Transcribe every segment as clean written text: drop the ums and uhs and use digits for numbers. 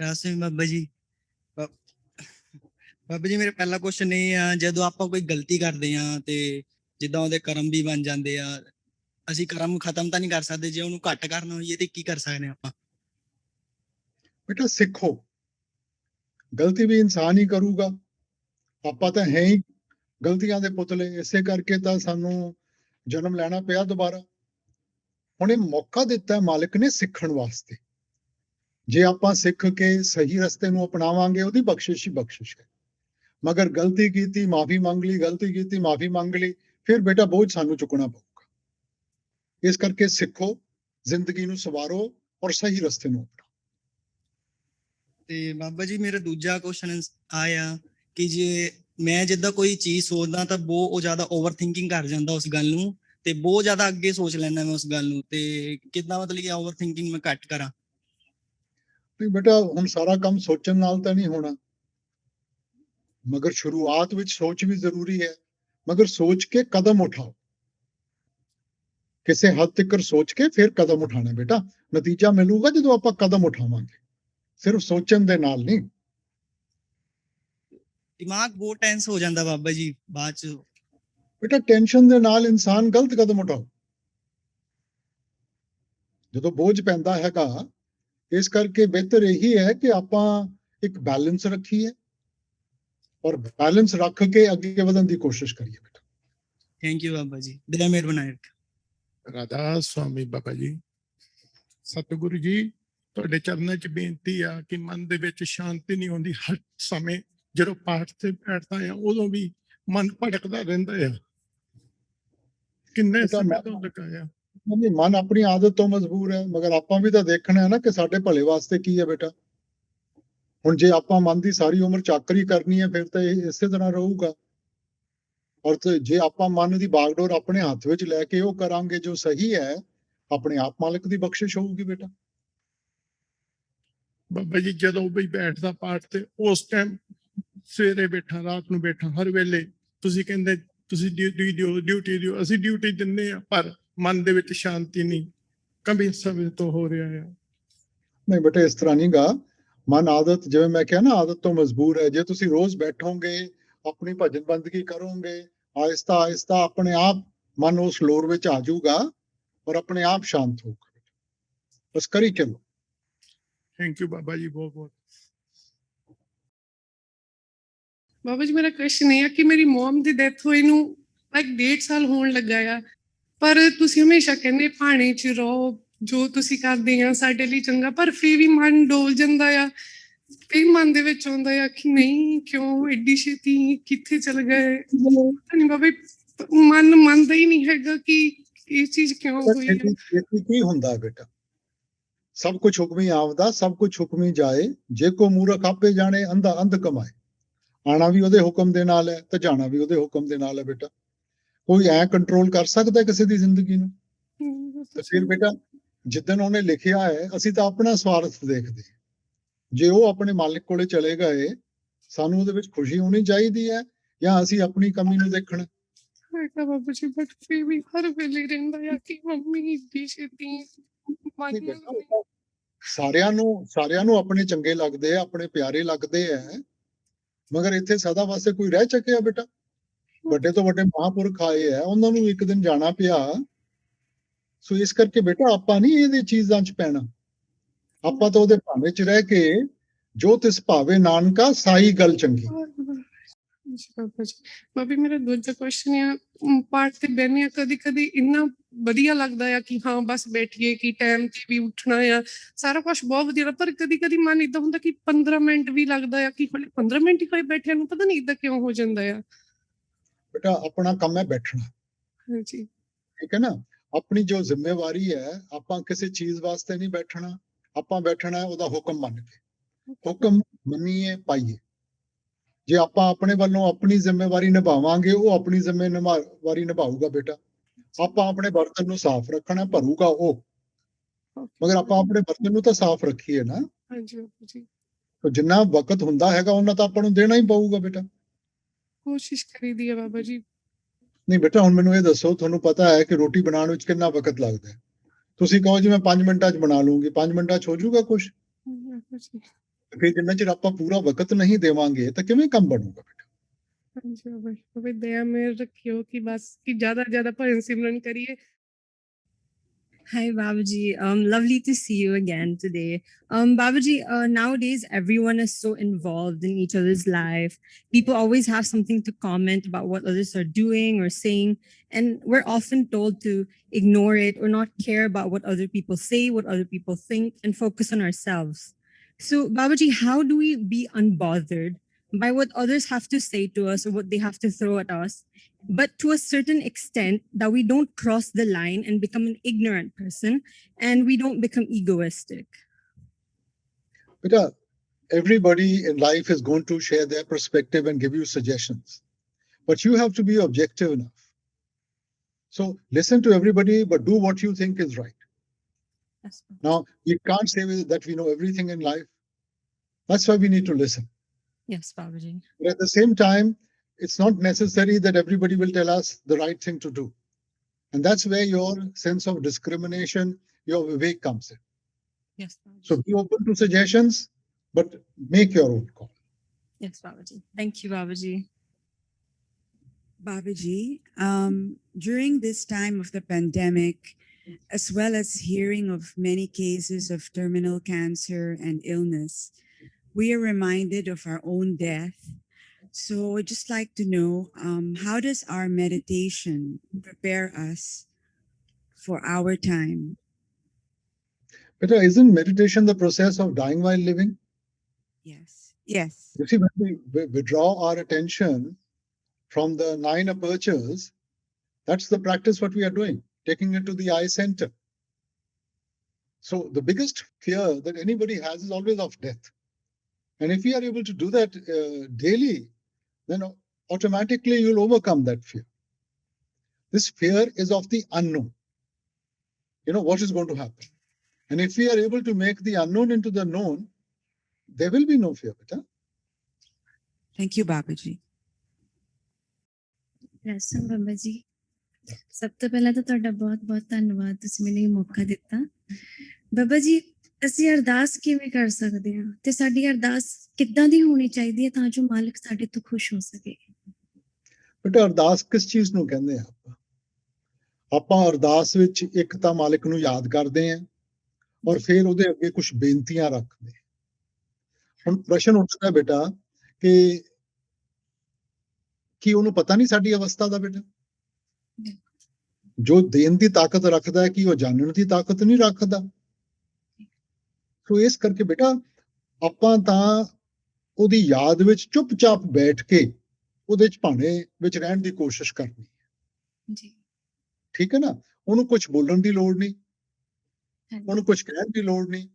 ਰਾਸਿਮ ਬਾਬਾ ਜੀ। ਬਾ- ਬਾਬਾ ਜੀ, ਮੇਰੇ ਪਹਿਲਾ ਕੁਐਸਚਨ ਇਹ ਆ, ਜਦੋਂ ਆਪਾਂ ਕੋਈ ਗਲਤੀ ਕਰਦੇ ਆ ਤੇ ਜਿੱਦਾਂ ਉਹਦੇ ਕਰਮ ਵੀ ਬਣ ਜਾਂਦੇ ਆ, ਅਸੀਂ ਕਰਮ ਖਤਮ ਤਾਂ ਨਹੀਂ ਕਰ ਸਕਦੇ। ਜੇ ਉਹਨੂੰ ਘੱਟ ਕਰਨਾ ਹੋਈਏ ਤੇ ਕੀ ਕਰ ਸਕਦੇ ਆਪਾਂ? बेटा सिखो, गलती भी इंसान ही करूगा। ਆਪਾਂ ਤਾਂ ਹੈ ਹੀ ਗਲਤੀਆਂ ਦੇ ਪੁਤਲੇ, ਇਸੇ ਕਰਕੇ ਤਾਂ ਸਾਨੂੰ ਜਨਮ ਲੈਣਾ ਪਿਆ ਦੁਬਾਰਾ। ਹੁਣ ਇਹ ਮੌਕਾ ਦਿੱਤਾ ਹੈ ਮਾਲਕ ਨੇ ਸਿੱਖਣ ਵਾਸਤੇ। ਜੇ ਆਪਾਂ ਸਿੱਖ ਕੇ ਸਹੀ ਰਸਤੇ ਨੂੰ ਅਪਣਾਵਾਂਗੇ ਉਹਦੀ ਬਖਸ਼ਿਸ਼ ਹੀ ਬਖਸ਼ਿਸ਼ ਹੈ। ਮਗਰ ਗਲਤੀ ਕੀਤੀ, ਮਾਫੀ ਮੰਗ ਲਈ, ਗਲਤੀ ਕੀਤੀ, ਮਾਫੀ ਮੰਗ ਲਈ, ਫਿਰ ਬੇਟਾ ਬੋਝ ਸਾਨੂੰ ਚੁੱਕਣਾ ਪਊਗਾ। ਇਸ ਕਰਕੇ ਸਿੱਖੋ, ਜ਼ਿੰਦਗੀ ਨੂੰ ਸਵਾਰੋ ਔਰ ਸਹੀ ਰਸਤੇ ਨੂੰ ਅਪਣਾਓ। ਤੇ ਬਾਬਾ ਜੀ, ਮੇਰਾ ਦੂਜਾ ਕੁਐਸਚਨ ਆਇਆ ਕਿ ਜੇ ਮੈਂ ਜਿੱਦਾਂ ਕੋਈ ਚੀਜ਼ ਸੋਚਦਾ ਤਾਂ ਬਹੁਤ ਜ਼ਿਆਦਾ ਓਵਰ ਥਿੰਕਿੰਗ ਕਰ ਜਾਂਦਾ ਉਸ ਗੱਲ ਨੂੰ, ਤੇ ਬਹੁਤ ਜ਼ਿਆਦਾ ਅੱਗੇ ਸੋਚ ਲੈਂਦਾ ਮੈਂ ਉਸ ਗੱਲ ਨੂੰ, ਤੇ ਕਿੱਦਾਂ ਮਤਲਬ ਕਿ ਓਵਰ ਥਿੰਕਿੰਗ ਮੈਂ ਘੱਟ ਕਰਾਂ? ਨਹੀਂ ਬੇਟਾ, ਹੁਣ ਸਾਰਾ ਕੰਮ ਸੋਚਣ ਨਾਲ ਤਾਂ ਨਹੀਂ ਹੋਣਾ, ਮਗਰ ਸ਼ੁਰੂਆਤ ਵਿੱਚ ਸੋਚ ਵੀ ਜ਼ਰੂਰੀ ਹੈ। ਮਗਰ ਸੋਚ ਕੇ ਕਦਮ ਉਠਾਓ, ਕਿਸੇ ਹੱਦ ਤੱਕ ਸੋਚ ਕੇ ਫਿਰ ਕਦਮ ਉਠਾਣਾ ਬੇਟਾ। ਨਤੀਜਾ ਮਿਲੂਗਾ ਜਦੋਂ ਆਪਾਂ ਕਦਮ ਉਠਾਵਾਂਗੇ, ਸਿਰਫ ਸੋਚਣ ਦੇ ਨਾਲ ਨਹੀਂ। ਦਿਮਾਗ ਬਹੁਤ ਟੈਂਸ ਹੋ ਜਾਂਦਾ ਬਾਬਾ ਜੀ ਬਾਅਦ ਚ। ਬੇਟਾ ਟੈਨਸ਼ਨ ਦੇ ਨਾਲ ਇਨਸਾਨ ਗਲਤ ਕਦਮ ਉਠਾਓ ਜਦੋਂ ਬੋਝ ਪੈਂਦਾ ਹੈਗਾ। ਇਸ ਕਰਕੇ ਬਿਹਤਰ ਇਹੀ ਹੈ ਕਿ ਆਪਾਂ ਇੱਕ ਬੈਲੈਂਸ ਰੱਖੀਏ ਔਰ ਬੈਲੈਂਸ ਰੱਖ ਕੇ ਅੱਗੇ ਵਧਣ ਦੀ ਕੋਸ਼ਿਸ਼ ਕਰੀਏ ਬੇਟਾ। ਥੈਂਕ ਯੂ ਬਾਬਾ ਜੀ, ਦਿਲ ਮੇਰ ਬਣਾਏ ਰੱਖੇ। ਰਾਧਾ ਸੁਆਮੀ ਬਾਬਾ ਜੀ। ਸਤਿਗੁਰੂ ਜੀ, ਤੁਹਾਡੇ ਚਰਨਾਂ 'ਚ ਬੇਨਤੀ ਆ ਕਿ ਮਨ ਦੇ ਵਿੱਚ ਸ਼ਾਂਤੀ ਨਹੀਂ ਹੁੰਦੀ। ਹਰ ਸਮੇਂ ਜਦੋਂ ਪਾਠ ਤੇ ਬੈਠਦਾ ਆ ਉਦੋਂ ਵੀ ਮਨ ਭਟਕਦਾ ਰਹਿੰਦਾ ਆ। ਕਿੰਨੇ ਸਮੇਂ ਤੋਂ ਲਗਾਇਆ। ਮਨ ਆਪਣੀ ਆਦਤ ਤੋਂ ਮਜਬੂਰ ਹੈ, ਮਗਰ ਆਪਾਂ ਵੀ ਤਾਂ ਦੇਖਣਾ ਹੈ ਨਾ ਕਿ ਸਾਡੇ ਭਲੇ ਵਾਸਤੇ ਕੀ ਹੈ ਬੇਟਾ। ਹੁਣ ਜੇ ਆਪਾਂ ਮਨ ਦੀ ਸਾਰੀ ਉਮਰ ਚਾਕਰੀ ਕਰਨੀ ਹੈ ਫਿਰ ਤਾਂ ਇਹ ਇਸੇ ਤਰ੍ਹਾਂ ਰਹੂਗਾ। ਔਰ ਜੇ ਆਪਾਂ ਮਨ ਦੀ ਬਾਗਡੋਰ ਆਪਣੇ ਹੱਥ ਵਿੱਚ ਲੈ ਕੇ ਉਹ ਕਰਾਂਗੇ ਜੋ ਸਹੀ ਹੈ, ਆਪਣੇ ਆਪ ਮਾਲਕ ਦੀ ਬਖਸ਼ਿਸ਼ ਹੋਊਗੀ ਬੇਟਾ। ਬਾਬਾ ਜੀ, ਜਦੋਂ ਵੀ ਬੈਠਦਾ ਪਾਠ ਤੇ ਉਸ ਟਾਈਮ ਸਵੇਰੇ ਬੈਠਾ, ਰਾਤ ਨੂੰ ਬੈਠਾ, ਹਰ ਵੇਲੇ ਤੁਸੀਂ ਕਹਿੰਦੇ ਤੁਸੀਂ ਡਿਊਟੀ ਦਿਓ, ਅਸੀਂ ਡਿਊਟੀ ਦਿੰਦੇ ਆ, ਪਰ ਮਨ ਦੇ ਵਿੱਚ ਸ਼ਾਂਤੀ ਨਹੀਂ, ਕਮੀ ਸਮੇਂ ਤੋਂ ਹੋ ਰਿਹਾ ਹੈ। ਨਹੀਂ ਬੇਟਾ, ਇਸ ਤਰ੍ਹਾਂ ਨਹੀਂ ਗਾ। ਮਨ ਆਦਤ, ਜਿਵੇਂ ਮੈਂ ਕਿਹਾ ਨਾ, ਆਦਤ ਤੋਂ ਮਜਬੂਰ ਹੈ। ਜੇ ਤੁਸੀਂ ਰੋਜ਼ ਬੈਠੋਗੇ, ਆਪਣੀ ਭਜਨ ਬੰਦਗੀ ਕਰੋਗੇ, ਆਹਿਸਤਾ ਆਹਿਸਤਾ ਆਪਣੇ ਆਪ ਮਨ ਉਸ ਲੋਰ ਵਿੱਚ ਆ ਜਾਊਗਾ ਔਰ ਆਪਣੇ ਆਪ ਸ਼ਾਂਤ ਹੋਊਗਾ। ਬਸ ਕਰੀ ਚਲੋ। ਥੈਂਕ ਯੂ ਬਾਬਾ ਜੀ, ਬਹੁਤ ਬਹੁਤ। ਬਾਬਾ ਜੀ, ਮੇਰਾ ਕੁਐਸਚਨ ਇਹ ਆ ਕਿ ਮੇਰੀ ਮਮ ਦੀ ਡੈਥ ਹੋਈ ਨੂੰ ਲਾਈਕ 1.5 ਸਾਲ ਹੋਣ ਲੱਗਾ ਆ, ਪਰ ਤੁਸੀਂ ਹਮੇਸ਼ਾ ਕਹਿੰਦੇ ਭਾਣੇ 'ਚ ਰਹੋ, ਜੋ ਤੁਸੀਂ ਕਰਦੇ ਆ ਸਾਡੇ ਲਈ ਚੰਗਾ, ਪਰ ਫਿਰ ਵੀ ਮਨ ਡੋਲ ਜਾਂਦਾ ਆ। ਫਿਰ ਮਨ ਦੇ ਵਿੱਚ ਆਉਂਦਾ ਆ ਕਿ ਨਹੀਂ, ਕਿਉਂ ਐਡੀ ਛੇਤੀ ਕਿੱਥੇ ਚਲ ਗਏ। ਪਤਾ ਨਹੀਂ ਬਾਬਾ, ਮਨ ਮੰਨਦਾ ਹੀ ਨਹੀਂ ਹੈਗਾ ਕਿ ਇਹ ਚੀਜ਼ ਕਿਉਂ ਹੋਈ ਹੈ। ਕੀ ਹੁੰਦਾ ਬੇਟਾ, ਸਭ ਕੁਝ ਹੁਕਮੀ ਆਵਦਾ, ਸਭ ਕੁਝ ਹੁਕਮੀ ਜਾਏ। ਜੇ ਕੋ ਮੂਰਖ ਆਪੇ ਜਾਣੇ, ਅੰਧਾ ਅੰਧ ਕਮਾਏ। ਆਣਾ ਵੀ ਉਹਦੇ ਹੁਕਮ ਦੇ ਨਾਲ ਹੈ ਤੇ ਜਾਣਾ ਵੀ ਉਹਦੇ ਹੁਕਮ ਦੇ ਨਾਲ ਹੈ ਬੇਟਾ। ਕੋਈ ਐ ਕੰਟਰੋਲ ਕਰ ਸਕਦਾ ਕਿਸੇ ਦੀ ਜ਼ਿੰਦਗੀ ਨੂੰ? ਤੇ ਫਿਰ ਬੇਟਾ, ਜਿੱਦਣ ਉਹਨੇ ਲਿਖਿਆ ਹੈ, ਅਸੀਂ ਤਾਂ ਆਪਣਾ ਸਵਾਰਥ ਦੇਖਦੇ। ਜੇ ਉਹ ਆਪਣੇ ਮਾਲਿਕ ਕੋਲੇ ਚਲੇ ਗਏ, ਸਾਨੂੰ ਉਹਦੇ ਵਿੱਚ ਖੁਸ਼ੀ ਹੋਣੀ ਚਾਹੀਦੀ ਹੈ ਜਾਂ ਅਸੀਂ ਆਪਣੀ ਕਮੀ ਨੂੰ ਦੇਖਣਾ? ਬਾਬਾ ਜੀ, ਬਟ ਫਿਰ ਵੀ ਹਰ ਵੇਲੇ ਰਹਿੰਦਾ ਆ ਕਿ ਮੰਮੀ ਦੀ ਛੇਤੀ ਸਾਰਿਆਂ ਨੂੰ ਆਪਣੇ ਚੰਗੇ ਲੱਗਦੇ ਆ, ਆਪਣੇ ਪਿਆਰੇ ਲੱਗਦੇ ਆ, ਮਗਰ ਇੱਥੇ ਸਦਾ ਵਾਸਤੇ ਕੋਈ ਰਹਿ ਚੱਕਿਆ ਬੇਟਾ? ਵੱਡੇ ਤੋਂ ਵੱਡੇ ਮਹਾਂਪੁਰਖ ਆਏ ਆ, ਉਹਨਾਂ ਨੂੰ ਇੱਕ ਦਿਨ ਜਾਣਾ ਪਿਆ। ਸੋ ਇਸ ਕਰਕੇ ਬੇਟਾ, ਆਪਾਂ ਨਹੀਂ ਇਹਦੇ ਚੀਜ਼ਾਂ 'ਚ ਪੈਣਾ। ਆਪਾਂ ਤਾਂ ਉਹਦੇ ਭਾਵੇਂ 'ਚ ਰਹਿ ਕੇ, ਜੋ ਤਿਸ ਭਾਵੇ ਨਾਨਕਾ ਸਾਈ ਗੱਲ ਚੰਗੀ। ਬਾਬਾ, ਮੇਰਾ ਦੂਜਾ ਕੁਐਸਚਨ ਆ, ਪਾਠ ਤੇ ਬਹਿਨੇ ਆ, ਕਦੀ ਕਦੀ ਇੰਨਾ ਵਧੀਆ ਲੱਗਦਾ ਆ ਕਿ ਹਾਂ ਬਸ ਬੈਠੀਏ, ਕਿ ਟਾਈਮ ਤੇ ਵੀ ਉੱਠਣਾ ਆ, ਸਾਰਾ ਕੁਛ ਬਹੁਤ ਵਧੀਆ, ਪਰ ਕਦੀ ਕਦੀ ਮਨ ਏਦਾਂ ਹੁੰਦਾ ਕਿ 15 ਮਿੰਟ ਵੀ ਲੱਗਦਾ ਆ ਕਿ ਹਲੇ 15 ਮਿੰਟ ਹੀ ਹੋਏ ਬੈਠਿਆਂ ਨੂੰ, ਪਤਾ ਨਹੀਂ ਏਦਾਂ ਕਿਉਂ ਹੋ ਜਾਂਦਾ ਆ। ਬੇਟਾ, ਆਪਣਾ ਕੰਮ ਹੈ ਬੈਠਣਾ। ਹਾਂਜੀ, ਠੀਕ ਹੈ ਨਾ। ਆਪਣੀ ਜੋ ਜ਼ਿੰਮੇਵਾਰੀ ਹੈ, ਆਪਾਂ ਕਿਸੇ ਚੀਜ਼ ਵਾਸਤੇ ਨਹੀਂ ਬੈਠਣਾ, ਆਪਾਂ ਬੈਠਣਾ ਉਹਦਾ ਹੁਕਮ ਮੰਨ ਕੇ। ਹੁਕਮ ਮੰਨੀਏ ਪਾਈਏ। ਜੇ ਆਪਾਂ ਆਪਣੇ ਵੱਲੋਂ ਆਪਣੀ ਜ਼ਿੰਮੇਵਾਰੀ ਨਿਭਾਵਾਂਗੇ, ਉਹ ਆਪਣੀ ਜ਼ਿੰਮੇਵਾਰੀ ਨਿਭਾਊਗਾ ਬੇਟਾ। ਆਪਾਂ ਆਪਣੇ ਬਰਤਨ ਨੂੰ ਸਾਫ਼ ਰੱਖਣਾ, ਭਰੂਗਾ ਉਹ, ਮਗਰ ਆਪਾਂ ਆਪਣੇ ਬਰਤਨ ਨੂੰ ਤਾਂ ਸਾਫ਼ ਰੱਖੀਏ ਨਾ। ਹਾਂਜੀ ਬਾਬਾ ਜੀ, ਜਿੰਨਾ ਵਕਤ ਹੁੰਦਾ ਹੈਗਾ ਉਹਨਾਂ ਤਾਂ ਆਪਾਂ ਨੂੰ ਦੇਣਾ ਹੀ ਪਊਗਾ ਬੇਟਾ। ਕੋਸ਼ਿਸ਼ ਕਰੀਦੀ ਹੈ ਬਾਬਾ ਜੀ। ਨਹੀਂ ਬੇਟਾ, ਹੁਣ ਮੈਨੂੰ ਇਹ ਦੱਸੋ, ਤੁਹਾਨੂੰ ਪਤਾ ਹੈ ਕਿ ਰੋਟੀ ਬਣਾਉਣ ਵਿੱਚ ਕਿੰਨਾ ਵਕਤ ਲੱਗਦਾ ਹੈ? ਤੁਸੀਂ ਕਹੋ ਜੀ ਮੈਂ 5 ਮਿੰਟਾਂ 'ਚ ਬਣਾ ਲੂੰਗੀ, 5 ਮਿੰਟਾਂ 'ਚ ਹੋ ਜਾਊਗਾ ਕੁਛ? ਫਿਰ ਜਿੰਨਾ ਚਿਰ ਆਪਾਂ ਪੂਰਾ ਵਕਤ ਨਹੀਂ ਦੇਵਾਂਗੇ ਤਾਂ ਕਿਵੇਂ ਕੰਮ ਬਣੂਗਾ ਬੇਟਾ? ਹਾਂਜੀ ਬਾਬਾ ਜੀ, ਬਾਬਾ ਜੀ ਦਇਆ ਮੇਰ ਰੱਖਿਓ ਕਿ ਬਸ ਕਿ ਜ਼ਿਆਦਾ ਜ਼ਿਆਦਾ ਭਜਨ ਸਿਮਰਨ ਕਰੀਏ। Hi, Babaji. Lovely to see you again today. Babaji, nowadays everyone is so involved in each other's life. People always have something to comment about what others are doing or saying, and we're often told to ignore it or not care about what other people say, what other people think, and focus on ourselves. So, Babaji, how do we be unbothered by what others have to say to us or what they have to throw at us, but to a certain extent that we don't cross the line and become an ignorant person and we don't become egoistic? Beta, everybody in life is going to share their perspective and give you suggestions, but you have to be objective enough. So listen to everybody, but do what you think is right. Yes, Babaji. Now, we can't say that we know everything in life. That's why we need to listen. Yes, Babaji. But at the same time, it's not necessary that everybody will tell us the right thing to do. And that's where your sense of discrimination, your vivek comes in. Yes, Babaji. So be open to suggestions, but make your own call. Yes, Babaji. Thank you, Babaji. Babaji, during this time of the pandemic, as well as hearing of many cases of terminal cancer and illness, we are reminded of our own death. So I'd just like to know, how does our meditation prepare us for our time? But isn't meditation the process of dying while living? Yes. Yes. You see, when we withdraw our attention from the 9 apertures, that's the practice what we are doing, taking it to the eye center. So the biggest fear that anybody has is always of death. And if we are able to do that daily, then automatically you'll overcome that fear. This fear is of the unknown. You know what is going to happen. And if we are able to make the unknown into the known, there will be no fear. Beta. Thank you, Babaji. ਰਸਮ ਬਾਬਾ ਜੀ, ਸਭ ਤੋਂ ਪਹਿਲਾਂ ਤਾਂ ਤੁਹਾਡਾ ਬਹੁਤ ਬਹੁਤ ਧੰਨਵਾਦ, ਤੁਸੀਂ ਮੈਨੂੰ ਇਹ ਮੌਕਾ ਦਿੱਤਾ। ਬਾਬਾ ਜੀ, ਅਸੀਂ ਅਰਦਾਸ ਕਿਵੇਂ ਕਰ ਸਕਦੇ ਹਾਂ ਤੇ ਸਾਡੀ ਅਰਦਾਸ ਕਿੱਦਾਂ ਦੀ ਹੋਣੀ ਚਾਹੀਦੀ ਹੈ ਤਾਂ ਜੋ ਮਾਲਕ ਸਾਡੇ ਤੋਂ ਖੁਸ਼ ਹੋ ਸਕੇ? ਬੇਟਾ, ਅਰਦਾਸ ਕਿਸ ਚੀਜ਼ ਨੂੰ ਕਹਿੰਦੇ ਆ ਆਪਾਂ ਅਰਦਾਸ ਵਿੱਚ ਇੱਕ ਤਾਂ ਮਾਲਕ ਨੂੰ ਯਾਦ ਕਰਦੇ ਆਂ ਔਰ ਫਿਰ ਉਹਦੇ ਅੱਗੇ ਕੁਝ ਬੇਨਤੀਆਂ ਰੱਖਦੇ। ਹੁਣ ਪ੍ਰਸ਼ਨ ਉੱਠਦਾ ਬੇਟਾ ਕਿ ਉਹਨੂੰ ਪਤਾ ਨਹੀਂ ਸਾਡੀ ਅਵਸਥਾ ਦਾ ਬੇਟਾ? ਜੋ ਦੇਣ ਦੀ ਤਾਕਤ ਰੱਖਦਾ ਹੈ ਕਿ ਉਹ ਜਾਣਨ ਦੀ ਤਾਕਤ ਨਹੀਂ ਰੱਖਦਾ। ਸੋ ਇਸ ਕਰਕੇ ਬੇਟਾ ਆਪਾਂ ਤਾਂ ਉਹਦੀ ਯਾਦ ਵਿੱਚ ਚੁੱਪਚਾਪ ਬੈਠ ਕੇ ਉਹਦੇ ਚ ਭਾਣੇ ਵਿੱਚ ਰਹਿਣ ਦੀ ਕੋਸ਼ਿਸ਼ ਕਰਨੀ ਹੈ ਜੀ, ਠੀਕ ਹੈ ਨਾ? ਉਹਨੂੰ ਕੁਝ ਬੋਲਣ ਦੀ ਲੋੜ ਨਹੀਂ, ਉਹਨੂੰ ਕੁਝ ਕਹਿਣ ਦੀ ਲੋੜ ਨਹੀਂ।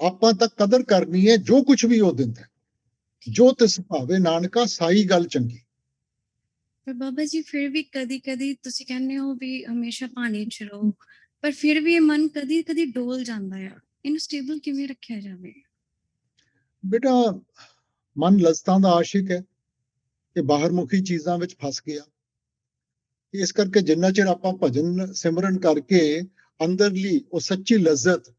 ਆਪਾਂ ਤਾਂ ਕਦਰ ਕਰਨੀ ਹੈ ਜੋ ਕੁਝ ਵੀ ਉਹ ਦਿੰਦਾ। ਜੋ ਤਿਸ ਭਾਵੇ ਨਾਨਕਾ ਸਾਈ ਗੱਲ ਚੰਗੀ। ਪਰ ਬਾਬਾ ਜੀ ਫਿਰ ਵੀ ਕਦੀ ਕਦੀ ਤੁਸੀਂ ਕਹਿੰਦੇ ਹੋ ਵੀ ਹਮੇਸ਼ਾ ਪਾਣੀ ਚ ਰਹੋ, ਪਰ ਫਿਰ ਵੀ ਇਹ ਮਨ ਕਦੀ ਕਦੀ ਡੋਲ ਜਾਂਦਾ ਆ, ਇਹਨੂੰ ਸਟੇਬਲ ਕਿਵੇਂ ਰੱਖਿਆ ਜਾਵੇ? ਬੇਟਾ, ਮਨ ਲਜ਼ਤਾਂ ਦਾ ਆਸ਼ਿਕ ਹੈ, ਇਹ ਬਾਹਰਮੁਖੀ ਚੀਜ਼ਾਂ ਵਿੱਚ ਫਸ ਗਿਆ। ਇਸ ਕਰਕੇ ਜਿੰਨਾ ਚਿਰ ਆਪਾਂ ਭਜਨ ਸਿਮਰਨ ਕਰਕੇ ਅੰਦਰਲੀ ਉਹ ਸੱਚੀ ਲਜ਼ਤ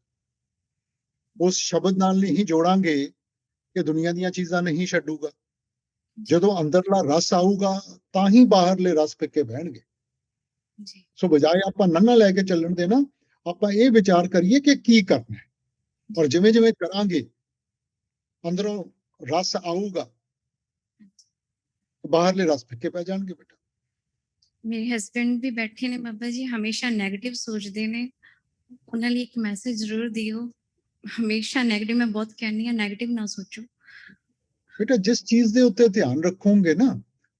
ਉਸ ਸ਼ਬਦ ਨਾਲ ਨਹੀਂ ਜੋੜਾਂਗੇ, ਇਹ ਦੁਨੀਆ ਦੀਆਂ ਚੀਜ਼ਾਂ ਨਹੀਂ ਛੱਡੂਗਾ। ਜਦੋਂ ਅੰਦਰਲਾ ਰਸ ਆਊਗਾ ਤਾਂ ਹੀ ਬਾਹਰਲੇ ਰਸ ਫਿੱਕੇ ਬਹਿਣਗੇ। ਸੋ ਬਜਾਏ ਆਪਾਂ ਨੰਨਾ ਲੈ ਕੇ ਚੱਲਣ ਦੇ ਨਾ, ਆਪਾਂ ਇਹ ਵਿਚਾਰ ਕਰੀਏ ਕਿ ਕੀ ਕਰਨਾ ਹੈ, ਔਰ ਜਿਵੇਂ ਜਿਵੇਂ ਕਰਾਂਗੇ ਅੰਦਰੋਂ ਰਸ ਆਊਗਾ, ਬਾਹਰਲੇ ਰਸ ਫਿੱਕੇ ਪੈ ਜਾਣਗੇ ਬੇਟਾ। ਮੇਰੇ ਹਸਬੈਂਡ ਵੀ ਬੈਠੇ ਨੇ ਬਾਬਾ ਜੀ, ਹਮੇਸ਼ਾ ਨੈਗੇਟਿਵ ਸੋਚਦੇ ਨੇ, ਉਹਨਾਂ ਲਈ ਇੱਕ ਮੈਸੇਜ ਜ਼ਰੂਰ ਦਿਓ। ਹਮੇਸ਼ਾ ਨੈਗੇਟਿਵ, ਮੈਂ ਬਹੁਤ ਕਹਿੰਦੀ ਹਾਂ ਨੈਗੇਟਿਵ ਨਾ ਸੋਚੋ ਬੇਟਾ। ਜਿਸ ਚੀਜ਼ ਦੇ ਉੱਤੇ ਧਿਆਨ ਰੱਖੋਗੇ ਨਾ,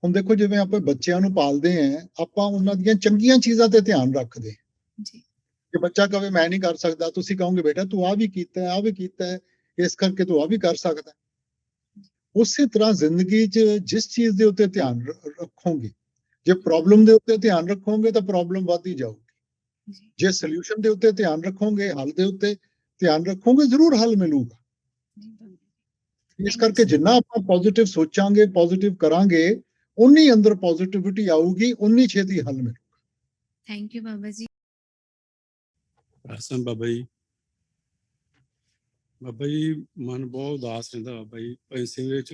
ਹੁਣ ਦੇਖੋ ਜਿਵੇਂ ਆਪਾਂ ਬੱਚਿਆਂ ਨੂੰ ਪਾਲਦੇ ਆਂ, ਆਪਾਂ ਉਹਨਾਂ ਦੀਆਂ ਚੰਗੀਆਂ ਚੀਜ਼ਾਂ ਤੇ ਧਿਆਨ ਰੱਖਦੇ ਜੀ। ਕਿ ਬੱਚਾ ਕਹੇ ਮੈਂ ਨਹੀਂ ਕਰ ਸਕਦਾ, ਤੁਸੀਂ ਕਹੋਗੇ ਬੇਟਾ ਤੂੰ ਆ ਵੀ ਕੀਤਾ, ਆ ਵੀ ਕੀਤਾ, ਇਸ ਕਰਕੇ ਤੂੰ ਆ ਵੀ ਕਰ ਸਕਦਾ। ਉਸੇ ਤਰ੍ਹਾਂ ਜ਼ਿੰਦਗੀ 'ਚ ਜਿਸ ਚੀਜ਼ ਦੇ ਉੱਤੇ ਧਿਆਨ ਰੱਖੋਗੇ, ਜੇ ਪ੍ਰੋਬਲਮ ਦੇ ਉੱਤੇ ਧਿਆਨ ਰੱਖੋਗੇ ਤਾਂ ਪ੍ਰੋਬਲਮ ਵੱਧਦੀ ਜਾਊਗੀ। ਜੇ ਸੋਲੂਸ਼ਨ ਦੇ ਉੱਤੇ ਧਿਆਨ ਰੱਖੋਗੇ, ਹੱਲ ਦੇ ਉੱਤੇ ਧਿਆਨ ਰੱਖੋਗੇ, ਜ਼ਰੂਰ ਹੱਲ ਮਿਲੂਗਾ। ਇਸ ਕਰਕੇ ਜਿੰਨਾ ਆਪਾਂ ਪੋਜ਼ਿਟਿਵ ਸੋਚਾਂਗੇ, ਪੋਜ਼ਿਟਿਵ ਕਰਾਂਗੇ, ਉਨੀ ਅੰਦਰ ਪੋਜ਼ਿਟਿਵਿਟੀ ਆਊਗੀ, ਉਨੀ ਛੇਤੀ ਹੱਲ ਮਿਲੂਗਾ। Thank you Baba ji. ਹਸਨ ਬਾਬਾ ਜੀ, ਬਾਬਾ ਜੀ ਮਨ ਬਹੁਤ ਉਦਾਸ ਰਹਿੰਦਾ ਬਾਬਾ ਜੀ। ਭਜਨ ਸਿੰਘ ਵਿੱਚ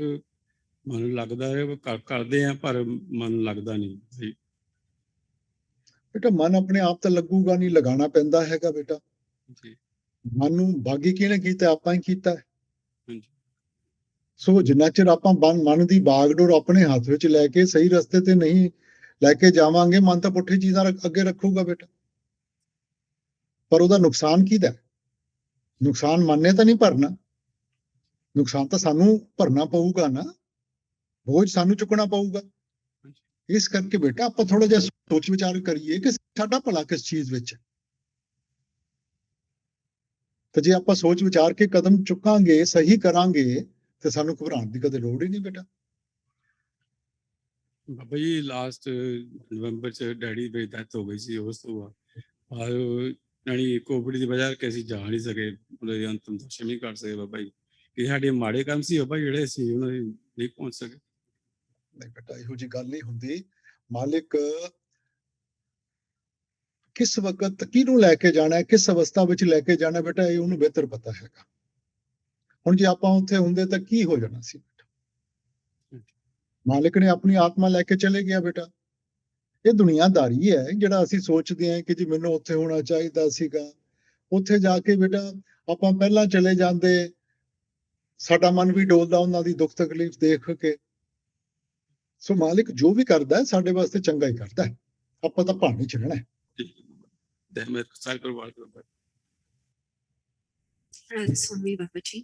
ਮਨ ਲੱਗਦਾ ਹੈ ਵੀ ਕਰਦੇ ਆ ਪਰ ਮਨ ਲੱਗਦਾ ਨਹੀਂ ਜੀ। ਬੇਟਾ ਮਨ ਆਪਣੇ ਆਪ ਤਾਂ ਲੱਗੂਗਾ ਨਹੀਂ, ਲਗਾਉਣਾ ਪੈਂਦਾ ਹੈਗਾ ਬੇਟਾ। ਜੀ ਮਨ ਨੂੰ ਬਾਗੀ ਕਿਹਨੇ ਕੀਤਾ? ਆਪਾਂ ਹੀ ਕੀਤਾ ਹੈ। ਹਾਂਜੀ ਸੋ ਜਿੰਨਾ ਚਿਰ ਆਪਾਂ ਮਨ ਦੀ ਬਾਗਡੋਰ ਆਪਣੇ ਹੱਥ ਵਿੱਚ ਲੈ ਕੇ ਸਹੀ ਰਸਤੇ ਤੇ ਨਹੀਂ ਲੈ ਕੇ ਜਾਵਾਂਗੇ, ਮਨ ਤਾਂ ਪੁੱਠੀ ਚੀਜ਼ਾਂ ਅੱਗੇ ਰੱਖੂਗਾ ਬੇਟਾ। ਪਰ ਉਹਦਾ ਨੁਕਸਾਨ ਕਿਹਦਾ? ਨੁਕਸਾਨ ਮਨ ਨੇ ਤਾਂ ਨਹੀਂ ਭਰਨਾ, ਨੁਕਸਾਨ ਤਾਂ ਸਾਨੂੰ ਭਰਨਾ ਪਊਗਾ ਨਾ, ਬੋਝ ਸਾਨੂੰ ਚੁੱਕਣਾ ਪਊਗਾ। ਇਸ ਕਰਕੇ ਬੇਟਾ ਆਪਾਂ ਥੋੜਾ ਜਿਹਾ ਸੋਚ ਵਿਚਾਰ ਕਰੀਏ ਕਿ ਸਾਡਾ ਭਲਾ ਕਿਸ ਚੀਜ਼ ਵਿੱਚ ਹੈ। ਤੇ ਜੇ ਆਪਾਂ ਸੋਚ ਵਿਚਾਰ ਕੇ ਕਦਮ ਚੁੱਕਾਂਗੇ, ਸਹੀ ਕਰਾਂਗੇ, ਤੇ ਸਾਨੂੰ ਘਬਰਾਉਣ ਦੀ ਕਦੇ ਲੋੜ ਹੀ ਨਹੀਂ ਬੇਟਾ। ਬਾਬਾ ਜੀ ਲਾਸਟ ਨਵੰਬਰ ਚ ਡੈਡੀ ਦੀ ਡੈਥ ਹੋ ਗਈ ਸੀ। ਉਸ ਤੋਂ ਬਾਅਦ ਜਾਣੀ ਕੋਵਿਡ ਦੀ ਵਜ੍ਹਾ ਕਰਕੇ ਅਸੀਂ ਜਾ ਨਹੀਂ ਸਕੇ, ਉਹਦੇ ਅੰਤਮ ਦਰਸ਼ਨ ਨਹੀਂ ਕਰ ਸਕੇ ਬਾਬਾ ਜੀ। ਕਿ ਸਾਡੇ ਮਾੜੇ ਕੰਮ ਸੀ ਬਾਬਾ ਜਿਹੜੇ ਅਸੀਂ ਉਹਨਾਂ ਦੇ ਨਹੀਂ ਪਹੁੰਚ ਸਕੇ। ਨਹੀਂ ਬੇਟਾ, ਇਹੋ ਜਿਹੀ ਗੱਲ ਨਹੀਂ ਹੁੰਦੀ। ਮਾਲਿਕ ਕਿਸ ਵਕਤ ਕਿਹਨੂੰ ਲੈ ਕੇ ਜਾਣਾ ਹੈ, ਕਿਸ ਅਵਸਥਾ ਵਿੱਚ ਲੈ ਕੇ ਜਾਣਾ ਬੇਟਾ, ਇਹ ਉਹਨੂੰ ਬਿਹਤਰ ਪਤਾ ਹੈਗਾ। ਹੁਣ ਜੇ ਆਪਾਂ ਉੱਥੇ ਹੁੰਦੇ ਤਾਂ ਕੀ ਹੋ ਜਾਣਾ ਸੀ ਬੇਟਾ। ਮਾਲਿਕ ਨੇ ਆਪਣੀ ਆਤਮਾ ਲੈ ਕੇ ਚਲੇ ਗਿਆ ਬੇਟਾ। ਇਹ ਦੁਨੀਆਦਾਰੀ ਹੈ ਜਿਹੜਾ ਅਸੀਂ ਸੋਚਦੇ ਹਾਂ ਕਿ ਜੀ ਮੈਨੂੰ ਉੱਥੇ ਹੋਣਾ ਚਾਹੀਦਾ ਸੀਗਾ। ਉੱਥੇ ਜਾ ਕੇ ਬੇਟਾ ਆਪਾਂ ਪਹਿਲਾਂ ਚਲੇ ਜਾਂਦੇ, ਸਾਡਾ ਮਨ ਵੀ ਡੋਲਦਾ ਉਹਨਾਂ ਦੀ ਦੁੱਖ ਤਕਲੀਫ ਦੇਖ ਕੇ। ਸੋ ਮਾਲਿਕ ਜੋ ਵੀ ਕਰਦਾ ਹੈ ਸਾਡੇ ਵਾਸਤੇ ਚੰਗਾ ਹੀ ਕਰਦਾ ਹੈ, ਆਪਾਂ ਤਾਂ ਭਾਣੀ ਚ ਰਹਿਣਾ ਹੈ। ਸਾਰੇ ਪਰਿਵਾਰ ਦਾ Swami Babaji.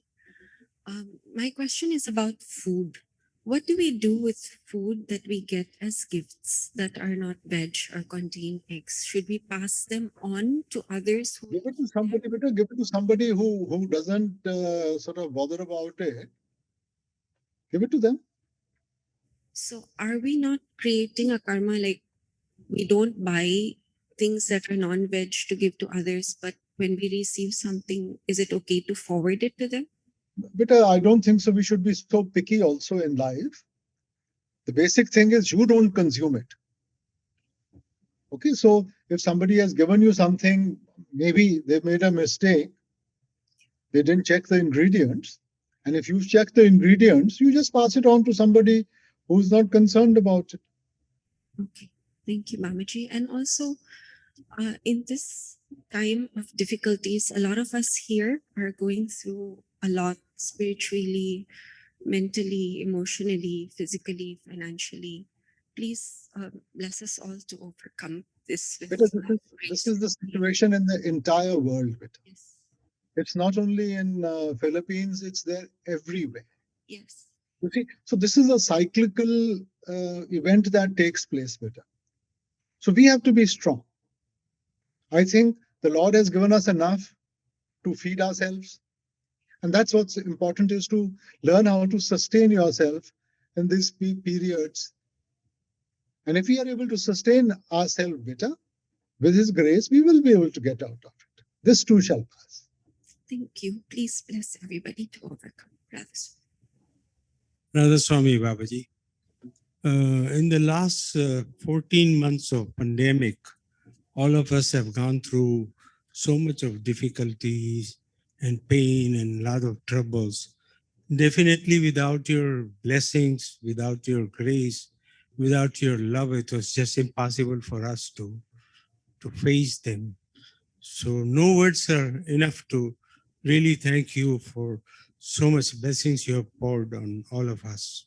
My question is about food. What do we do with food that we get as gifts that are not veg or contain eggs? Should we pass them on to others? Give it to somebody, beta. Give it to somebody who doesn't sort of bother about it. Give it to them. So are we not creating a karma, like we don't buy things that are non-veg to give to others, but when we receive something, is it okay to forward it to them? Beta, I don't think so. We should be so picky also in life. The basic thing is you don't consume it. Okay, so if somebody has given you something, maybe they made a mistake, they didn't check the ingredients, and if you check the ingredients, you just pass it on to somebody who's not concerned about it. Okay, thank you, Mamaji. And also, in this time of difficulties, a lot of us here are going through a lot spiritually, mentally, emotionally, physically, financially. Please bless us all to overcome this. Because this is the situation in the entire world. Beta. Yes. It's not only in Philippines, it's there everywhere. Yes. You see, so this is a cyclical event that takes place, beta. So we have to be strong. I think the Lord has given us enough to feed ourselves. And that's what's important, is to learn how to sustain yourself in these periods. And if we are able to sustain ourselves better, with His grace, we will be able to get out of it. This too shall pass. Thank you. Please bless everybody to overcome. Radha Swami Babaji. In the last 14 months of pandemic, all of us have gone through so much of difficulties and pain and a lot of troubles. Definitely without your blessings, without your grace, without your love, it was just impossible for us to face them. So no words are enough to really thank you for so much blessings you have poured on all of us.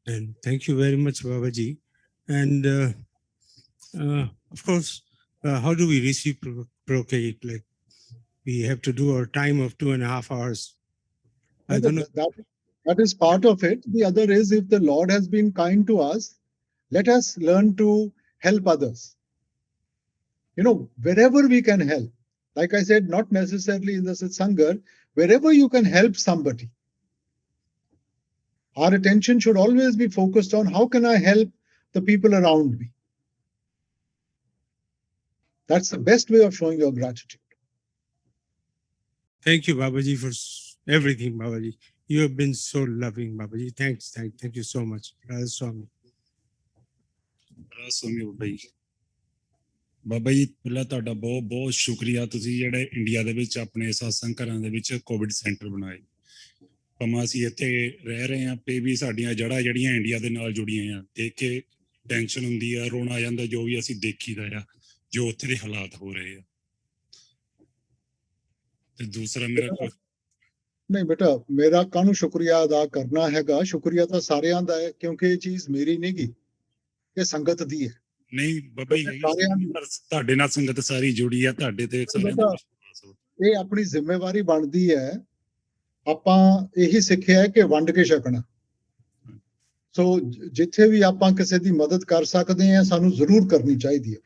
And thank you very much, Babaji. And of course, how do we reciprocate? Like, we have to do our time of 2.5 hours. I don't know. That is part of it. The other is, if the Lord has been kind to us, let us learn to help others. You know, wherever we can help. Like I said, not necessarily in the Satsanga, wherever you can help somebody. Our attention should always be focused on how can I help the people around me. That's the best way of showing your gratitude. Thank you, Babaji, for everything, Babaji. You have been so loving, Babaji. Thank you so much. Radha Swami. Radha Swami Babaji. Baba ji ਪਹਿਲਾਂ ਤੁਹਾਡਾ ਬਹੁਤ ਬਹੁਤ ਸ਼ੁਕਰੀਆ, ਤੁਸੀਂ ਜਿਹੜੇ India ਦੇ ਵਿੱਚ ਆਪਣੇ ਸਤਸੰਗ ਘਰਾਂ ਦੇ ਵਿੱਚ ਕੋਵਿਡ ਸੈਂਟਰ ਬਣਾਏ। ਭਾਵੇਂ ਅਸੀਂ ਇੱਥੇ ਰਹਿ ਰਹੇ ਹਾਂ ਤੇ ਵੀ ਸਾਡੀਆਂ ਜੜ੍ਹਾਂ ਜਿਹੜੀਆਂ ਇੰਡੀਆ ਦੇ ਨਾਲ ਜੁੜੀਆਂ ਆ, ਦੇਖ ਕੇ ਟੈਨਸ਼ਨ ਹੁੰਦੀ ਆ, ਰੋਣਾ ਆ ਜਾਂਦਾ, ਜੋ ਵੀ ਅਸੀਂ ਦੇਖੀਦਾ ਆ ਜੋ ਉੱਥੇ ਦੇ ਹਾਲਾਤ ਹੋ ਰਹੇ ਆ। ਤੇ ਦੂਸਰਾ ਮੇਰਾ ਨਹੀਂ ਬੇਟਾ, ਮੇਰਾ ਕਾਹਨੂੰ ਸ਼ੁਕਰੀਆ ਅਦਾ ਕਰਨਾ ਹੈਗਾ, ਸ਼ੁਕਰੀਆ ਤਾਂ ਸਾਰਿਆਂ ਦਾ ਹੈ, ਕਿਉਂਕਿ ਇਹ ਚੀਜ਼ ਮੇਰੀ ਨਹੀਂ ਗੀ, ਇਹ ਸੰਗਤ ਦੀ ਹੈ। ਨਹੀਂ ਬਾਬਾ ਜੀ, ਸਾਰਿਆਂ ਦੀ ਤੁਹਾਡੇ ਨਾਲ ਸੰਗਤ ਸਾਰੀ ਜੁੜੀ ਆ, ਤੁਹਾਡੇ ਤੇ ਸਾਰਿਆਂ ਦਾ ਵਿਸ਼ਵਾਸ ਆ। ਇਹ ਆਪਣੀ ਜ਼ਿੰਮੇਵਾਰੀ ਬਣਦੀ ਹੈ। ਆਪਾਂ ਇਹੀ ਸਿੱਖਿਆ ਹੈ ਕਿ ਵੰਡ ਕੇ ਛਕਣਾ। ਸੋ ਜਿੱਥੇ ਵੀ ਆਪਾਂ ਕਿਸੇ ਦੀ ਮਦਦ ਕਰ ਸਕਦੇ ਹਾਂ, ਸਾਨੂੰ ਜ਼ਰੂਰ ਕਰਨੀ ਚਾਹੀਦੀ ਹੈ।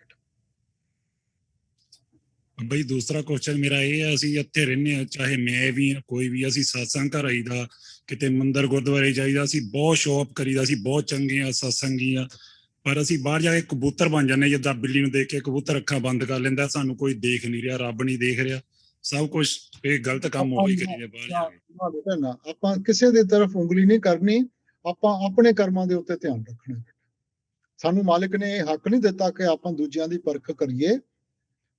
ਬਈ ਦੂਸਰਾ ਕੁਐਸਚਨ ਮੇਰਾ ਇਹ ਹੈ, ਅਸੀਂ ਇੱਥੇ ਰਹਿੰਦੇ ਹਾਂ, ਚਾਹੇ ਮੈਂ ਵੀ ਹਾਂ, ਕੋਈ ਵੀ, ਅਸੀਂ ਸਤਸੰਗ ਘਰ ਆਈਦਾ, ਕਿਤੇ ਮੰਦਿਰ ਗੁਰਦੁਆਰੇ ਜਾਈਦਾ, ਅਸੀਂ ਬਹੁਤ ਸ਼ੌਪ ਕਰੀਦਾ, ਅਸੀਂ ਬਹੁਤ ਚੰਗੇ ਆ, ਸਤਸੰਗੀ ਆ, ਪਰ ਅਸੀਂ ਬਾਹਰ ਜਾ ਕੇ ਕਬੂਤਰ ਬਣ ਜਾਂਦੇ, ਜਿੱਦਾਂ ਬਿੱਲੀ ਨੂੰ ਦੇਖ ਕੇ ਕਬੂਤਰ ਅੱਖਾਂ ਬੰਦ ਕਰ ਲੈਂਦਾ, ਸਾਨੂੰ ਕੋਈ ਦੇਖ ਨਹੀਂ ਰਿਹਾ, ਰੱਬ ਨਹੀਂ ਦੇਖ ਰਿਹਾ, ਸਭ ਕੁਝ ਇਹ ਗਲਤ ਕੰਮ ਹੋ ਹੀ ਕਰੀਦੇ ਬਾਹਰ ਜਾ ਕੇ। ਆਪਾਂ ਕਿਸੇ ਦੀ ਤਰਫ ਉਂਗਲੀ ਨਹੀਂ ਕਰਨੀ, ਆਪਾਂ ਆਪਣੇ ਕਰਮਾਂ ਦੇ ਉੱਤੇ ਧਿਆਨ ਰੱਖਣਾ। ਸਾਨੂੰ ਮਾਲਿਕ ਨੇ ਇਹ ਹੱਕ ਨਹੀਂ ਦਿੱਤਾ ਕਿ ਆਪਾਂ ਦੂਜਿਆਂ ਦੀ ਪਰਖ ਕਰੀਏ।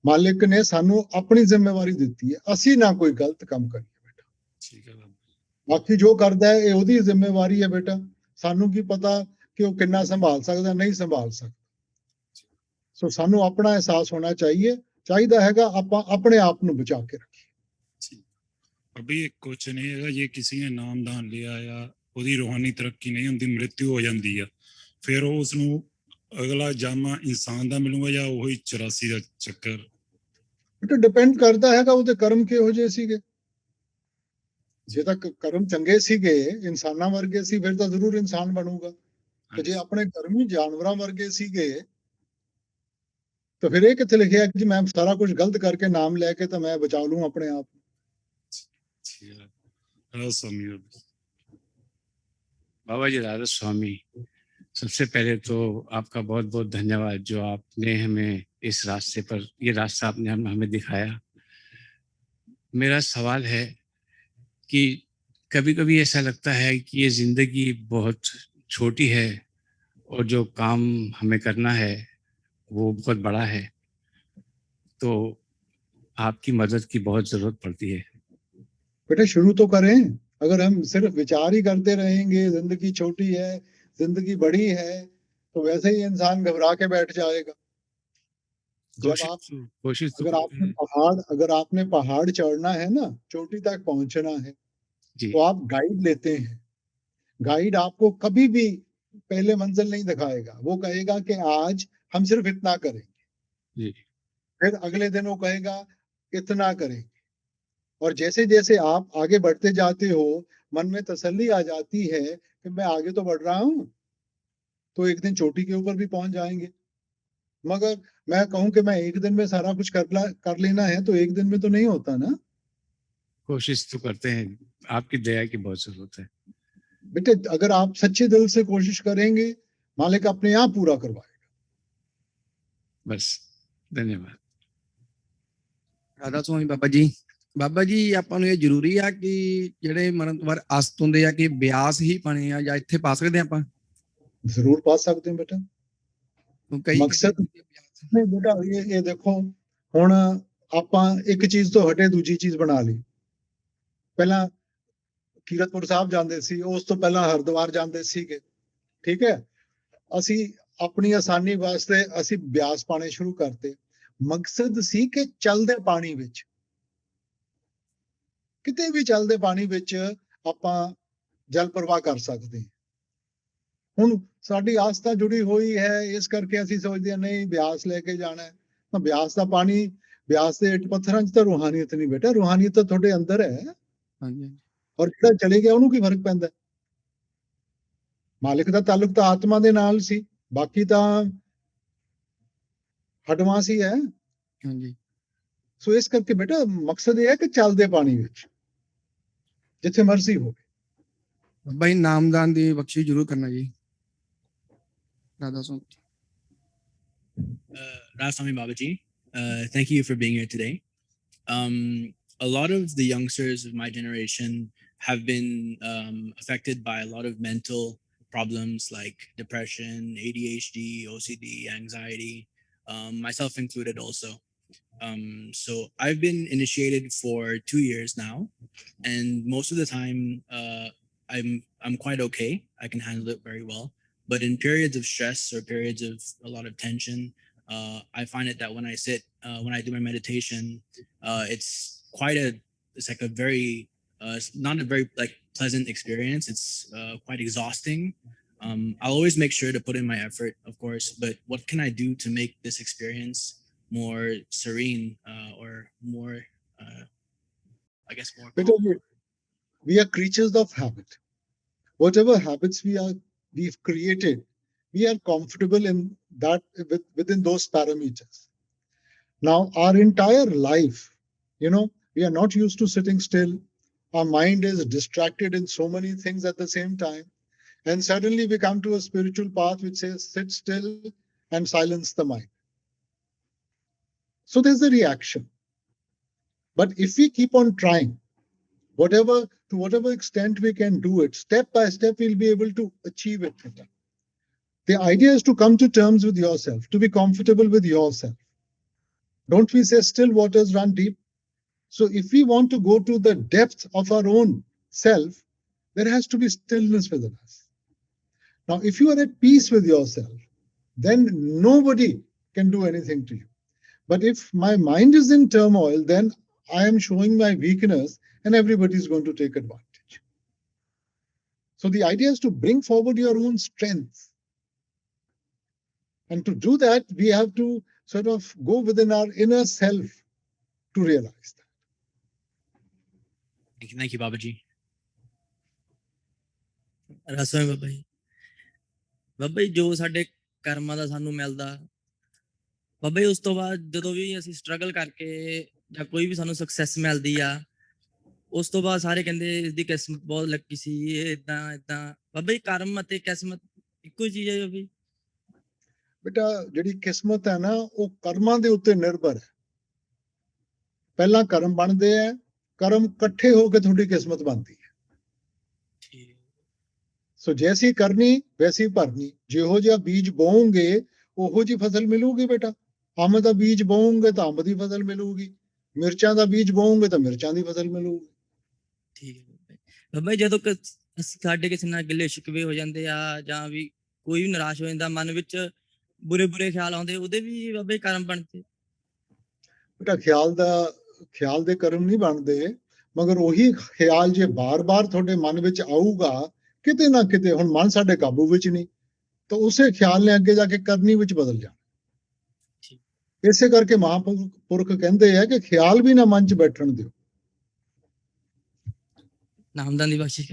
ਮਾਲਿਕ ਨੇ ਸਾਨੂੰ ਆਪਣੀ ਜ਼ਿੰਮੇਵਾਰੀ ਦਿੱਤੀ ਹੈ, ਅਸੀਂ ਨਾ ਕੋਈ ਗਲਤ ਕੰਮ ਕਰੀਏ ਬੇਟਾ। ਠੀਕ ਹੈ, ਬਾਕੀ ਜੋ ਕਰਦਾ ਹੈ ਇਹ ਉਹਦੀ ਜ਼ਿੰਮੇਵਾਰੀ ਹੈ ਬੇਟਾ, ਸਾਨੂੰ ਕੀ ਪਤਾ ਕਿ ਉਹ ਕਿੰਨਾ ਸੰਭਾਲ ਸਕਦਾ, ਨਹੀਂ ਸੰਭਾਲ ਸਕਦਾ। ਸੋ ਸਾਨੂੰ ਆਪਣਾ ਅਹਿਸਾਸ ਹੋਣਾ ਚਾਹੀਦਾ ਹੈਗਾ, ਆਪਾਂ ਆਪਣੇ ਆਪ ਨੂੰ ਬਚਾ ਕੇ ਰੱਖੀਏ। ਅਭੀ ਇੱਕ ਕੁਐਸਚਨ ਇਹ ਹੈਗਾ, ਜੇ ਕਿਸੇ ਨੇ ਨਾਮਦਾਨ ਲਿਆ ਆ, ਉਹਦੀ ਰੂਹਾਨੀ ਤਰੱਕੀ ਨਹੀਂ ਹੁੰਦੀ, ਮ੍ਰਿਤੂ ਹੋ ਜਾਂਦੀ ਆ, ਫਿਰ ਉਹ ਉਸਨੂੰ ਅਗਲਾ ਜਾਮਾ ਇਨਸਾਨ ਦਾ ਮਿਲੂਗਾ ਜਾਂ ਉਹੀ 84 ਦਾ ਚੱਕਰ? ਬੇਟਾ ਡਿਪੈਂਡ ਕਰਦਾ ਹੈਗਾ ਉਹਦੇ ਕਰਮ ਕਿਹੋ ਜਿਹੇ ਸੀਗੇ। ਜੇ ਤਾਂ ਕਰਮ ਚੰਗੇ ਸੀਗੇ, ਇਨਸਾਨਾਂ ਵਰਗੇ ਸੀ, ਫਿਰ ਤਾਂ ਜ਼ਰੂਰ ਇਨਸਾਨ ਬਣੂਗਾ। ਤੇ ਜੇ ਆਪਣੇ ਕਰਮ ਹੀ ਜਾਨਵਰਾਂ ਵਰਗੇ ਸੀਗੇ, ਤਾਂ ਫਿਰ ਇਹ ਕਿੱਥੇ ਲਿਖਿਆ ਕਿ ਮੈਂ ਸਾਰਾ ਕੁਝ ਗਲਤ ਕਰਕੇ ਨਾਮ ਲੈ ਕੇ ਤਾਂ ਮੈਂ ਬਚਾ ਲੂੰ ਆਪਣੇ ਆਪ ਨੂੰ। बाबा जी राधा स्वामी, सबसे पहले तो आपका बहुत बहुत धन्यवाद जो आपने हमें इस रास्ते पर, ये रास्ता आपने हमें दिखाया। मेरा सवाल है कि कभी कभी ऐसा लगता है कि ये जिंदगी बहुत छोटी है और जो काम हमें करना है वो बहुत बड़ा है, तो आपकी मदद की बहुत जरूरत पड़ती है। बेटा शुरू तो करें। अगर हम सिर्फ विचार ही करते रहेंगे जिंदगी छोटी है, जिंदगी बड़ी है, तो वैसे ही इंसान घबरा के बैठ जाएगा। अगर आपने पहाड़ चढ़ना है ना, चोटी तक पहुंचना है, तो आप गाइड लेते हैं। गाइड आपको कभी भी पहले मंजिल नहीं दिखाएगा, वो कहेगा कि आज हम सिर्फ इतना करेंगे, फिर अगले दिन वो कहेगा इतना करेंगे। और जैसे जैसे आप आगे बढ़ते जाते हो, मन में तसल्ली आ जाती है कि मैं आगे तो बढ़ रहा हूं, तो एक दिन चोटी के ऊपर भी पहुंच जाएंगे। मगर मैं कहूं कि मैं एक दिन में सारा कुछ कर लेना है, तो एक दिन में तो नहीं होता ना। कोशिश तो करते हैं, आपकी दया की बहुत जरूरत है बेटे। अगर आप सच्चे दिल से कोशिश करेंगे, मालिक अपने आप पूरा करवाएगा। बस, धन्यवाद। ਰਾਧਾ ਸਵਾਮੀ ਬਾਬਾ ਜੀ ਆਪਾਂ ਨੂੰ ਇਹ ਜ਼ਰੂਰੀ ਆ ਕਿ ਜਿਹੜੇ ਮਰਨ ਤੋਂ ਬਾਅਦ ਅਸਤ ਹੁੰਦੇ ਆ ਕਿ ਬਿਆਸ ਹੀ ਪਾਣੇ ਆ, ਜਾਂ ਇੱਥੇ ਪਾ ਸਕਦੇ ਆ ਆਪਾਂ? ਜ਼ਰੂਰ ਪਾ ਸਕਦੇ ਹਾਂ ਬੇਟਾ। ਮਕਸਦ ਨਹੀਂ ਬੇਟਾ, ਇਹ ਦੇਖੋ, ਹੁਣ ਆਪਾਂ ਇੱਕ ਚੀਜ਼ ਤੋਂ ਹਟੇ ਦੂਜੀ ਚੀਜ਼ ਬਣਾ ਲਈ। ਪਹਿਲਾਂ ਕੀਰਤਪੁਰ ਸਾਹਿਬ ਜਾਂਦੇ ਸੀ, ਉਸ ਤੋਂ ਪਹਿਲਾਂ ਹਰਿਦੁਆਰ ਜਾਂਦੇ ਸੀਗੇ, ਠੀਕ ਹੈ। ਅਸੀਂ ਆਪਣੀ ਆਸਾਨੀ ਵਾਸਤੇ ਅਸੀਂ ਬਿਆਸ ਪਾਣੇ ਸ਼ੁਰੂ ਕਰਤੇ। ਮਕਸਦ ਸੀ ਕਿ ਚੱਲਦੇ ਪਾਣੀ ਵਿੱਚ, ਕਿਤੇ ਵੀ ਚੱਲਦੇ ਪਾਣੀ ਵਿੱਚ ਆਪਾਂ ਜਲ ਪ੍ਰਵਾਹ ਕਰ ਸਕਦੇ ਹਾਂ। ਹੁਣ ਸਾਡੀ ਆਸਥਾ ਜੁੜੀ ਹੋਈ ਹੈ, ਇਸ ਕਰਕੇ ਅਸੀਂ ਸੋਚਦੇ ਹਾਂ ਨਹੀਂ ਬਿਆਸ ਲੈ ਕੇ ਜਾਣਾ ਹੈ। ਤਾਂ ਬਿਆਸ ਦਾ ਪਾਣੀ, ਬਿਆਸ ਦੇ ਇੱਟ ਪੱਥਰਾਂ 'ਚ ਤਾਂ ਰੂਹਾਨੀਅਤ ਨਹੀਂ ਬੇਟਾ, ਰੂਹਾਨੀਅਤ ਤਾਂ ਤੁਹਾਡੇ ਅੰਦਰ ਹੈ। ਹਾਂਜੀ। ਔਰ ਜਿਹੜਾ ਚਲੇ ਗਿਆ ਉਹਨੂੰ ਕੀ ਫਰਕ ਪੈਂਦਾ? ਮਾਲਿਕ ਦਾ ਤਾਲੁਕ ਤਾਂ ਆਤਮਾ ਦੇ ਨਾਲ ਸੀ, ਬਾਕੀ ਤਾਂ ਹਟਵਾਂ ਸੀ ਹੈ। ਹਾਂਜੀ। ਸੋ ਇਸ ਕਰਕੇ ਬੇਟਾ ਮਕਸਦ ਇਹ ਹੈ ਕਿ ਚੱਲਦੇ ਪਾਣੀ ਵਿੱਚ ਜਿੱਥੇ ਮਰਜ਼ੀ ਹੋਵੇ। ਬਾਈ ਨਾਮਦਾਨ ਦੀ ਬਖਸ਼ਿਸ਼ ਜ਼ਰੂਰ ਕਰਨਾ ਜੀ। Radha Swami. Radha Swami Babaji, thank you for being here today. A lot of the youngsters of my generation have been affected by a lot of mental problems like depression, ADHD, OCD, anxiety. myself included also. So I've been initiated for 2 years now, and most of the time, I'm quite okay. I can handle it very well. But in periods of stress or periods of a lot of tension, I find it that when I sit, when I do my meditation, it's like a very, not a very like pleasant experience. It's quite exhausting. I'll always make sure to put in my effort, of course, but what can I do to make this experience more serene or more, I guess, more Because calm? we are creatures of habit. Whatever habits we've created, we are comfortable in that within those parameters. Now, our entire life, we are not used to sitting still. Our mind is distracted in so many things at the same time. And suddenly we come to a spiritual path which says, sit still and silence the mind. So there's a reaction. But if we keep on trying, to whatever extent we can do it, step by step, we'll be able to achieve it. The idea is to come to terms with yourself, to be comfortable with yourself. Don't we say still waters run deep? So if we want to go to the depth of our own self, there has to be stillness within us. Now, if you are at peace with yourself, then nobody can do anything to you. But if my mind is in turmoil, then I am showing my weakness and everybody is going to take advantage. So the idea is to bring forward your own strength. And to do that, we have to sort of go within our inner self to realize that. Thank you, Babaji. ਰਸਵੇਂ Baba ji ਜੋ ਸਾਡੇ ਕਰਮਾਂ ਦਾ ਸਾਨੂੰ ਮਿਲਦਾ ਬਾਬਾ ਜੀ ਉਸ ਤੋਂ ਬਾਅਦ ਜਦੋਂ ਵੀ ਅਸੀਂ ਸਟਰਗਲ ਕਰਕੇ ਜਾਂ ਕੋਈ ਵੀ ਸਾਨੂੰ ਸਕਸੈਸ ਮਿਲਦੀ ਆ ਉਸ ਤੋਂ ਬਾਅਦ ਸਾਰੇ ਕਹਿੰਦੇ ਇਸਦੀ ਕਿਸਮਤ ਬਹੁਤ ਲੱਕੀ ਸੀ ਇਹ ਇਦਾਂ ਬਾਬਾ ਜੀ ਕਰਮ ਅਤੇ ਕਿਸਮਤ ਇੱਕੋ ਹੀ ਚੀਜ਼ ਹੈ ਬਾਬਾ ਜੀ ਬੇਟਾ ਜਿਹੜੀ ਕਿਸਮਤ ਹੈ ਨਾ ਉਹ ਕਰਮਾਂ ਦੇ ਉੱਤੇ ਨਿਰਭਰ ਹੈ ਪਹਿਲਾਂ ਕਰਮ ਬਣਦੇ ਆ ਕਰਮ ਇਕੱਠੇ ਹੋ ਕੇ ਤੁਹਾਡੀ ਕਿਸਮਤ ਬਣਦੀ ਹੈ ਸੋ ਜੈਸੀ ਕਰਨੀ ਵੈਸੀ ਭਰਨੀ ਜਿਹੋ ਜਿਹਾ ਬੀਜ ਬੋਓਗੇ ਉਹੋ ਜੀ ਫਸਲ ਮਿਲੂਗੀ ਬੇਟਾ ਅੰਬ ਦਾ ਬੀਜ ਬੋਓਗੇ ਤਾਂ ਅੰਬ ਦੀ ਫਸਲ ਮਿਲੂਗੀ ਮਿਰਚਾਂ ਦਾ ਬੀਜ ਬੋਓਗੇ ਤਾਂ ਮਿਰਚਾਂ ਦੀ ਫਸਲ ਮਿਲੂਗੀ ਠੀਕ ਹੈ ਬਾਬਾ ਜੀ ਜਦੋਂ ਸਾਡੇ ਕਿਸੇ ਨਾਲ ਗਿਲੇ ਸ਼ਿਕਵੇ ਹੋ ਜਾਂਦੇ ਆ ਜਾਂ ਵੀ ਕੋਈ ਵੀ ਨਿਰਾਸ਼ ਹੋ ਜਾਂਦਾ ਮਨ ਵਿੱਚ ਬੁਰੇ ਖਿਆਲ ਆਉਂਦੇ ਉਹਦੇ ਵੀ ਬਾਬਾ ਜੀ ਕਰਮ ਬਣਦੇ ਬੇਟਾ ਖਿਆਲ ਦੇ ਕਰਮ ਨਹੀਂ ਬਣਦੇ ਮਗਰ ਉਹੀ ਖਿਆਲ ਜੇ ਬਾਰ-ਬਾਰ ਤੁਹਾਡੇ ਮਨ ਵਿੱਚ ਆਊਗਾ ਕਿਤੇ ਨਾ ਕਿਤੇ ਹੁਣ ਮਨ ਸਾਡੇ ਕਾਬੂ ਵਿੱਚ ਨਹੀਂ ਤਾਂ ਉਸੇ ਖਿਆਲ ਨੇ ਅੱਗੇ ਜਾ ਕੇ ਕਰਨੀ ਵਿੱਚ ਬਦਲ ਜਾਣਾ ਇਸੇ ਕਰਕੇ ਮਹਾਂਪੁਰਖ ਕਹਿੰਦੇ ਆ ਕਿ ਖਿਆਲ ਵੀ ਨਾ ਮਨ 'ਚ ਬੈਠਣ ਦਿਓ ਨਾਮਦਾਨ ਦੀ ਬਖਸ਼ਿਸ਼